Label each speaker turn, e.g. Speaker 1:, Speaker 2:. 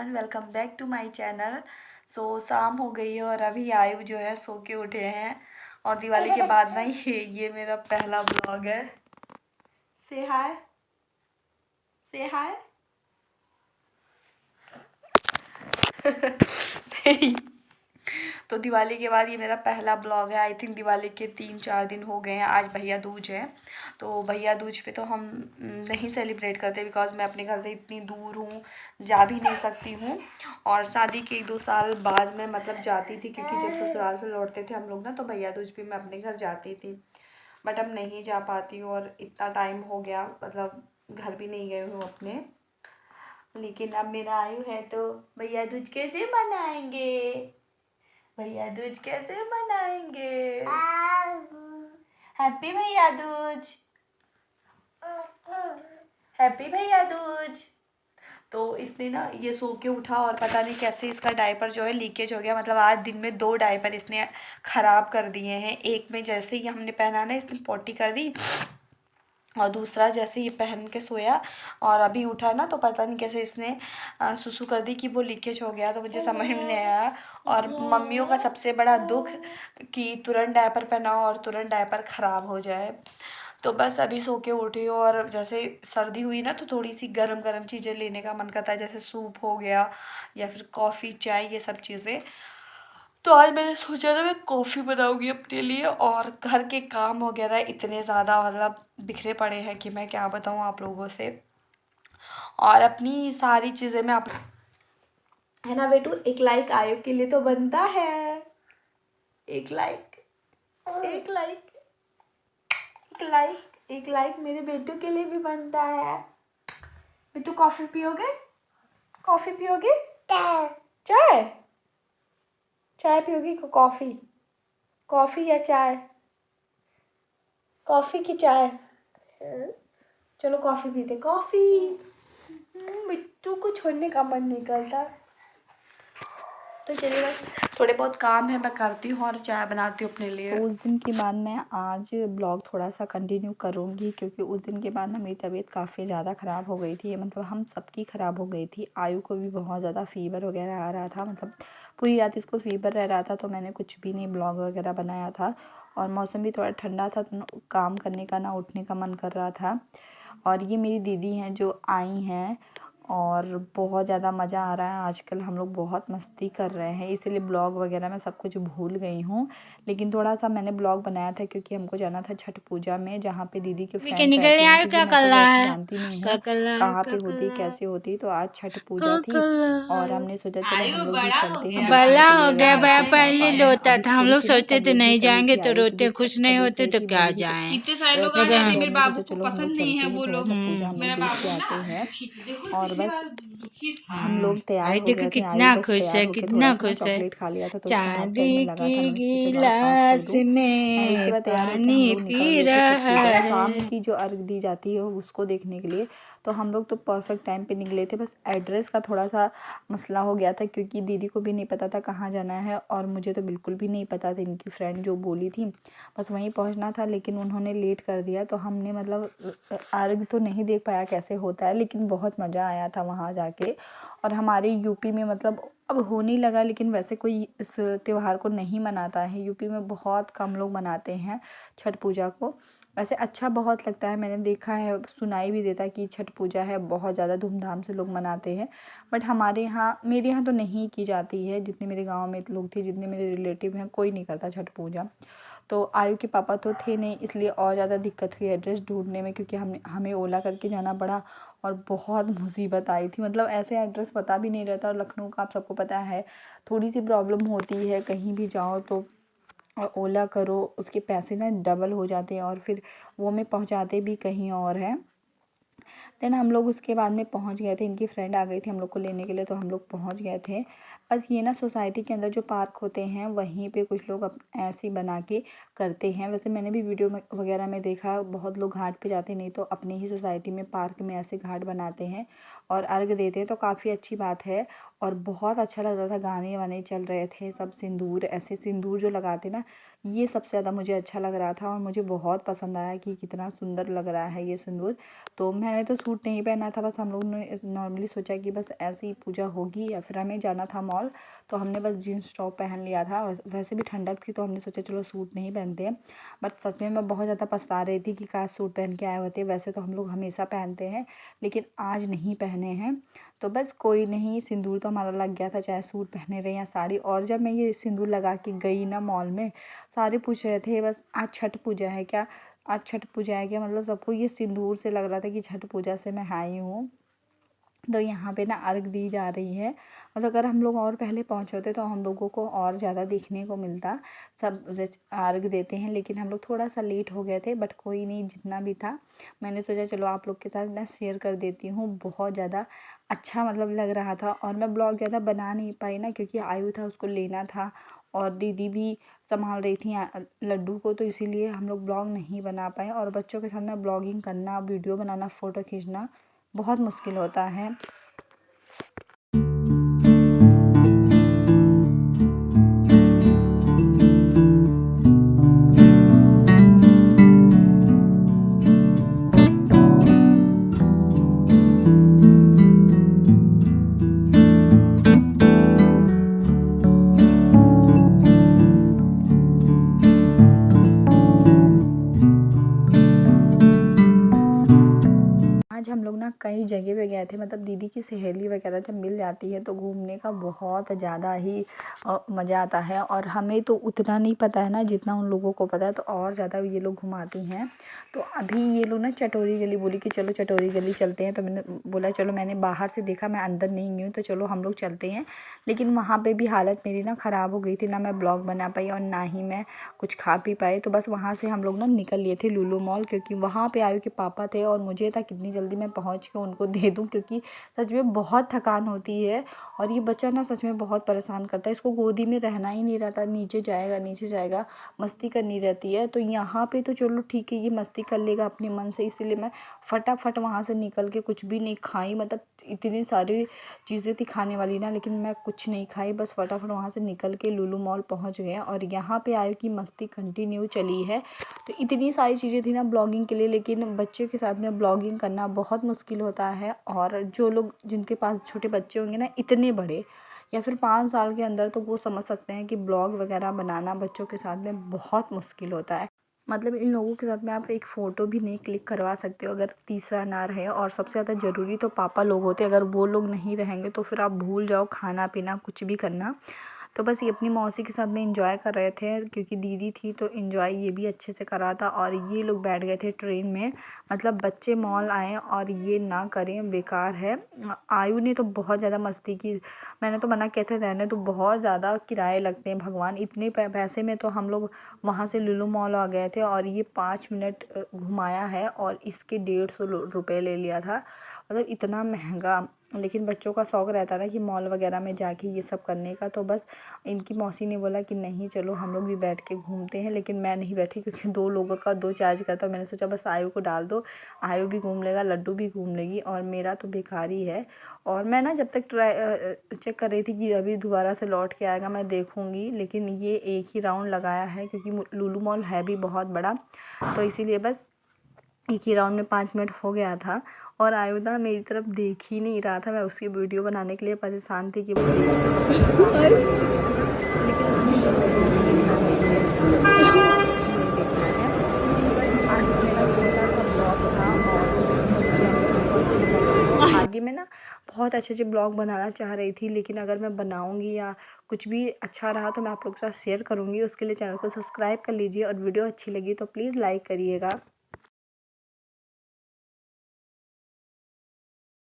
Speaker 1: Everyone, welcome back to my channel. शाम हो गई है और अभी आयु जो है सो के उठे हैं। और दिवाली के बाद ना ये मेरा पहला ब्लॉग है। से हाय, से हाय। नहीं, तो दिवाली के बाद ये मेरा पहला ब्लॉग है। आई थिंक दिवाली के 3-4 दिन हो गए हैं। आज भैया दूज है, तो भैया दूज पे तो हम नहीं सेलिब्रेट करते बिकॉज़ मैं अपने घर से इतनी दूर हूँ, जा भी नहीं सकती हूँ। और शादी के 1-2 साल बाद मैं मतलब जाती थी, क्योंकि जब ससुराल से लौटते थे हम लोग ना, तो भैया दूज पे मैं अपने घर जाती थी। बट अब नहीं जा पाती हूँ और इतना टाइम हो गया, मतलब घर भी नहीं गई हूँ अपने। लेकिन अब मेरा आयु है तो भैया दूज कैसे मनाएंगे, भैया दूज कैसे मनाएंगे। हैप्पी भैया दूज, हैप्पी भैया दूज। तो इसने ना ये सो के उठा और पता नहीं कैसे इसका डायपर जो है लीकेज हो गया। मतलब आज दिन में 2 डायपर इसने ख़राब कर दिए हैं। एक में जैसे ही हमने पहना ना इसने पॉटी कर दी, और दूसरा जैसे ये पहन के सोया और अभी उठा ना, तो पता नहीं कैसे इसने सुसु कर दी कि वो लीकेज हो गया। तो मुझे समझ में नहीं आया। और मम्मियों का सबसे बड़ा दुख कि तुरंत डायपर पहनाओ और तुरंत डायपर ख़राब हो जाए। तो बस अभी सो के उठी हूँ और जैसे सर्दी हुई ना, तो थोड़ी सी गरम गरम चीज़ें लेने का मन करता है, जैसे सूप हो गया या फिर कॉफ़ी चाय, ये सब चीज़ें। तो आज मैंने सोचा ना मैं कॉफ़ी बनाऊंगी अपने लिए। और घर के काम वगैरह इतने ज़्यादा मतलब बिखरे पड़े हैं कि मैं क्या बताऊँ आप लोगों से। और अपनी सारी चीज़ें मैं है ना बेटू, एक लाइक आयु के लिए तो बनता है। एक लाइक, एक लाइक, एक लाइक, एक लाइक मेरे बेटू के लिए भी बनता है। बेटू कॉफ़ी पियोगे, कॉफ़ी पियोगे, चाय, चाय पियोगी, कॉफ़ी, कॉफ़ी या चाय, कॉफ़ी की चाय। चलो कॉफ़ी पीते, कॉफ़ी। बिट्टू को छोड़ने का मन नहीं करता। तो चलिए, बस थोड़े बहुत काम है मैं करती हूँ और चाय बनाती हूँ अपने लिए। तो उस दिन के बाद मैं आज ब्लॉग थोड़ा सा कंटिन्यू करूँगी, क्योंकि उस दिन के बाद ना मेरी तबीयत काफ़ी ज़्यादा ख़राब हो गई थी। मतलब हम सबकी ख़राब हो गई थी। आयु को भी बहुत ज़्यादा फ़ीवर वगैरह आ रहा था, मतलब पूरी रात इसको फ़ीवर रह रहा था। तो मैंने कुछ भी नहीं ब्लॉग वगैरह बनाया था। और मौसम भी थोड़ा ठंडा था, तो काम करने का ना उठने का मन कर रहा था। और ये मेरी दीदी हैं जो आई हैं, और बहुत ज़्यादा मज़ा आ रहा है। आजकल हम लोग बहुत मस्ती कर रहे हैं, इसलिए ब्लॉग वगैरह मैं सब कुछ भूल गई हूँ। लेकिन थोड़ा सा मैंने ब्लॉग बनाया था, क्योंकि हमको जाना था छठ पूजा में, जहाँ पे दीदी के फ्रेंड रहते हैं। क्योंकि मैं तो वैसे जानती नहीं हूँ कहाँ पे होती कैसे होती। तो आज छठ पूजा थी और हमने सोचा चलो हम लोग भी चलते हैं।
Speaker 2: बड़ा हो गया बड़ा,
Speaker 1: नहीं जा
Speaker 2: पहले
Speaker 1: पाए हैं।
Speaker 2: रोता
Speaker 1: अभी
Speaker 2: था। हम
Speaker 1: थोड़ी
Speaker 2: लोग
Speaker 1: सी ना
Speaker 2: सोचते थे
Speaker 1: तबीयत भी
Speaker 2: नहीं
Speaker 1: सही
Speaker 2: जाएंगे,
Speaker 1: थी,
Speaker 2: तो
Speaker 1: आयु की
Speaker 2: रोते,
Speaker 1: भी
Speaker 2: खुश नहीं
Speaker 1: तबीयत
Speaker 2: होते
Speaker 1: सही
Speaker 2: तो
Speaker 1: थी,
Speaker 2: क्या
Speaker 1: मेरी भी
Speaker 2: जाएं।
Speaker 3: इतने सारे लोग आ
Speaker 1: लेकिन
Speaker 3: रहे
Speaker 1: फिर
Speaker 3: थे। मेरे
Speaker 1: हमने सोचा
Speaker 3: बाबू को
Speaker 1: चलो हम
Speaker 3: पसंद
Speaker 1: लोग
Speaker 3: नहीं
Speaker 1: चलते
Speaker 3: है
Speaker 1: हैं,
Speaker 3: वो
Speaker 1: थोड़ा
Speaker 3: लोग।
Speaker 1: सा पूजा हम लोग
Speaker 3: मेरा
Speaker 1: देख के
Speaker 3: बाबू ना
Speaker 1: आते हैं।
Speaker 3: देखो
Speaker 1: और
Speaker 3: पिछली
Speaker 1: बस
Speaker 3: बार दुखी था।
Speaker 1: हम लोग तैयार
Speaker 2: भाई
Speaker 1: हो
Speaker 2: देखो
Speaker 1: गए थे। आयु
Speaker 2: कितना
Speaker 1: बस
Speaker 2: खुश
Speaker 1: तैयार
Speaker 2: है,
Speaker 1: होके थोड़ा
Speaker 2: कितना
Speaker 1: सा ना
Speaker 2: खुश है।
Speaker 1: चॉकलेट खा लिया था, तो उसका हाथ पैर में
Speaker 2: चांदी
Speaker 1: लगा था।
Speaker 2: की
Speaker 1: मैंने सोचा चलो आज साफ़ कर
Speaker 2: गिलास
Speaker 1: दूँ। एंड उसके
Speaker 2: में
Speaker 1: बाद तैयार होके हम
Speaker 2: पानी
Speaker 1: लोग निकल
Speaker 2: पी
Speaker 1: गए थे छठ
Speaker 2: रहा
Speaker 1: पूजा शाम
Speaker 2: है।
Speaker 1: की जो अर्घ दी जाती है उसको देखने के लिए। तो हम लोग तो परफेक्ट टाइम पे निकले थे। बस एड्रेस का थोड़ा सा मसला हो गया था, क्योंकि दीदी को भी नहीं पता था कहाँ जाना है, और मुझे तो बिल्कुल भी नहीं पता था। इनकी फ्रेंड जो बोली थी बस वहीं पहुँचना था, लेकिन उन्होंने लेट कर दिया। तो हमने मतलब अर्घ तो नहीं देख पाया कैसे होता है, लेकिन बहुत मज़ा आया था वहाँ जाके। और हमारे यूपी में मतलब अब होने लगा, लेकिन वैसे कोई इस त्यौहार को नहीं मनाता है। यूपी में बहुत कम लोग मनाते हैं छठ पूजा को। वैसे अच्छा बहुत लगता है, मैंने देखा है, सुनाई भी देता है कि छठ पूजा है, बहुत ज़्यादा धूमधाम से लोग मनाते हैं। बट हमारे यहाँ, मेरे यहाँ तो नहीं की जाती है। जितने मेरे गांव में लोग थे, जितने मेरे रिलेटिव हैं, कोई नहीं करता छठ पूजा। तो आयु के पापा तो थे नहीं, इसलिए और ज़्यादा दिक्कत हुई एड्रेस ढूंढने में, क्योंकि हमें ओला करके जाना पड़ा और बहुत मुसीबत आई थी। मतलब ऐसे एड्रेस पता भी नहीं रहता। और लखनऊ का आप सबको पता है, थोड़ी सी प्रॉब्लम होती है, कहीं भी जाओ तो ओला करो, उसके पैसे ना डबल हो जाते हैं, और फिर वो हमें पहुंचाते भी कहीं और है। देन हम लोग उसके बाद में पहुंच गए थे। इनकी फ्रेंड आ गई थी हम लोग को लेने के लिए, तो हम लोग पहुंच गए थे। बस ये ना सोसाइटी के अंदर जो पार्क होते हैं, वहीं पे कुछ लोग ऐसे ही बना के करते हैं। वैसे मैंने भी वीडियो में वगैरह में देखा, बहुत लोग घाट पे जाते नहीं तो अपने ही सोसाइटी में पार्क में ऐसे घाट बनाते हैं और अर्घ देते हैं, तो काफ़ी अच्छी बात है। और बहुत अच्छा लग रहा था, गाने वाने चल रहे थे, सब सिंदूर, ऐसे सिंदूर जो लगाते ना, ये सबसे ज़्यादा मुझे अच्छा लग रहा था। और मुझे बहुत पसंद आया कि कितना सुंदर लग रहा है ये सिंदूर। तो मैंने तो सूट नहीं पहना था, बस हम लोग ने नॉर्मली सोचा कि बस ऐसे ही पूजा होगी या फिर हमें जाना था मॉल, तो हमने बस जीन्स टॉप पहन लिया था। वैसे भी ठंडक थी तो हमने सोचा चलो सूट नहीं पहनते हैं। बट सच में मैं बहुत ज़्यादा पछता रही थी कि काश सूट पहन के आए होते। वैसे तो हम लोग हमेशा पहनते हैं लेकिन आज नहीं पहने हैं, तो बस कोई नहीं, सिंदूर तो हमारा लग गया था चाहे सूट पहने रहे या साड़ी। और जब मैं ये सिंदूर लगा के गई ना मॉल में, सारे पूछ रहे थे बस आज छठ पूजा है क्या, आज छठ पूजा है क्या, मतलब सबको ये सिंदूर से लग रहा था कि छठ पूजा से मैं आई हूँ। तो यहाँ पे ना अर्घ दी जा रही है। मतलब अगर हम लोग और पहले पहुँचे होते तो हम लोगों को और ज़्यादा देखने को मिलता। सब अर्घ देते हैं लेकिन हम लोग थोड़ा सा लेट हो गए थे, बट कोई नहीं, जितना भी था मैंने सोचा चलो आप लोग के साथ मैं शेयर कर देती हूँ। बहुत ज़्यादा अच्छा मतलब लग रहा था। और मैं ब्लॉग ज़्यादा बना नहीं पाई ना, क्योंकि आयु था उसको लेना था और दीदी भी संभाल रही थी लड्डू को, तो इसीलिए हम लोग ब्लॉग नहीं बना पाए। और बच्चों के साथ में ब्लॉगिंग करना, वीडियो बनाना, फ़ोटो खींचना बहुत मुश्किल होता है। आज हम लोग ना कई जगह पे गए थे। मतलब दीदी की सहेली वगैरह जब मिल जाती है तो घूमने का बहुत ज़्यादा ही मज़ा आता है। और हमें तो उतना नहीं पता है ना जितना उन लोगों को पता है, तो और ज़्यादा ये लोग घुमाती हैं। तो अभी ये लोग ना चटोरी गली बोली कि चलो चटोरी गली चलते हैं, तो मैंने बोला चलो, मैंने बाहर से देखा, मैं अंदर नहीं गई हूँ, तो चलो हम लोग चलते हैं। लेकिन वहाँ पर भी हालत मेरी ना ख़राब हो गई थी, ना मैं ब्लॉग बना पाई और ना ही मैं कुछ खा पी पाए। तो बस वहाँ से हम लोग ना निकल लिए थे लुलु मॉल, क्योंकि वहाँ पे आयु के पापा थे और मुझे था कितनी जल्दी मैं पहुँच के उनको दे दूँ, क्योंकि सच में बहुत थकान होती है। और ये बच्चा ना सच में बहुत परेशान करता है, इसको गोदी में रहना ही नहीं रहता, नीचे जाएगा, मस्ती करनी रहती है। तो यहाँ पे तो चलो ठीक है, ये मस्ती कर लेगा अपने मन से, इसीलिए मैं फटाफट वहाँ से निकल के कुछ भी नहीं खाई। मतलब इतनी सारी चीज़ें थी खाने वाली ना, लेकिन मैं कुछ नहीं खाई, बस फटाफट वहाँ से निकल के लुलु मॉल पहुँच गए। और यहाँ पे आयु की मस्ती कंटिन्यू चली है। तो इतनी सारी चीज़ें थी ना ब्लॉगिंग के लिए, लेकिन बच्चे के साथ में ब्लॉगिंग करना बहुत मुश्किल होता है। और जो लोग जिनके पास छोटे बच्चे होंगे ना, इतने बड़े या फिर 5 साल के अंदर, तो वो समझ सकते हैं कि ब्लॉग वगैरह बनाना बच्चों के साथ में बहुत मुश्किल होता है। मतलब इन लोगों के साथ में आप एक फ़ोटो भी नहीं क्लिक करवा सकते हो अगर तीसरा ना रहे। और सबसे ज़्यादा ज़रूरी तो पापा लोग होते हैं, अगर वो लोग नहीं रहेंगे तो फिर आप भूल जाओ खाना पीना कुछ भी करना। तो बस ये अपनी मौसी के साथ में एंजॉय कर रहे थे, क्योंकि दीदी थी तो एंजॉय ये भी अच्छे से करा था। और ये लोग बैठ गए थे ट्रेन में। मतलब बच्चे मॉल आए और ये ना करें, बेकार है। आयु ने तो बहुत ज़्यादा मस्ती की, मैंने तो मना किया था रहने, तो बहुत ज़्यादा किराए लगते हैं भगवान, इतने पैसे में तो हम लोग वहाँ से लुलु मॉल आ गए थे। और ये 5 मिनट घुमाया है और इसके 150 रुपये ले लिया था। मतलब इतना महंगा। लेकिन बच्चों का शौक़ रहता था कि मॉल वगैरह में जाके ये सब करने का, तो बस इनकी मौसी ने बोला कि नहीं चलो हम लोग भी बैठ के घूमते हैं। लेकिन मैं नहीं बैठी, क्योंकि 2 लोगों का 2 चार्ज का था। मैंने सोचा बस आयु को डाल दो, आयु भी घूम लेगा, लड्डू भी घूम लेगी, और मेरा तो बेकार ही है। और मैं ना जब तक चेक कर रही थी कि अभी दोबारा से लौट के आएगा, मैं देखूँगी। लेकिन ये एक ही राउंड लगाया है, क्योंकि लुलु मॉल है भी बहुत बड़ा, तो इसीलिए बस एक ही राउंड में 5 मिनट हो गया था। और आयु ना मेरी तरफ देख ही नहीं रहा था, मैं उसकी वीडियो बनाने के लिए परेशान थी कि वो लेकिन आज मेरा छोटा सा ब्लॉग था। और आगे मैं ना बहुत अच्छे ब्लॉग बनाना चाह रही थी, लेकिन अगर मैं बनाऊंगी या कुछ भी अच्छा रहा तो मैं आप लोगों के साथ शेयर करूंगी। उसके लिए चैनल को सब्सक्राइब कर लीजिए, और वीडियो अच्छी लगी तो प्लीज़ लाइक करिएगा।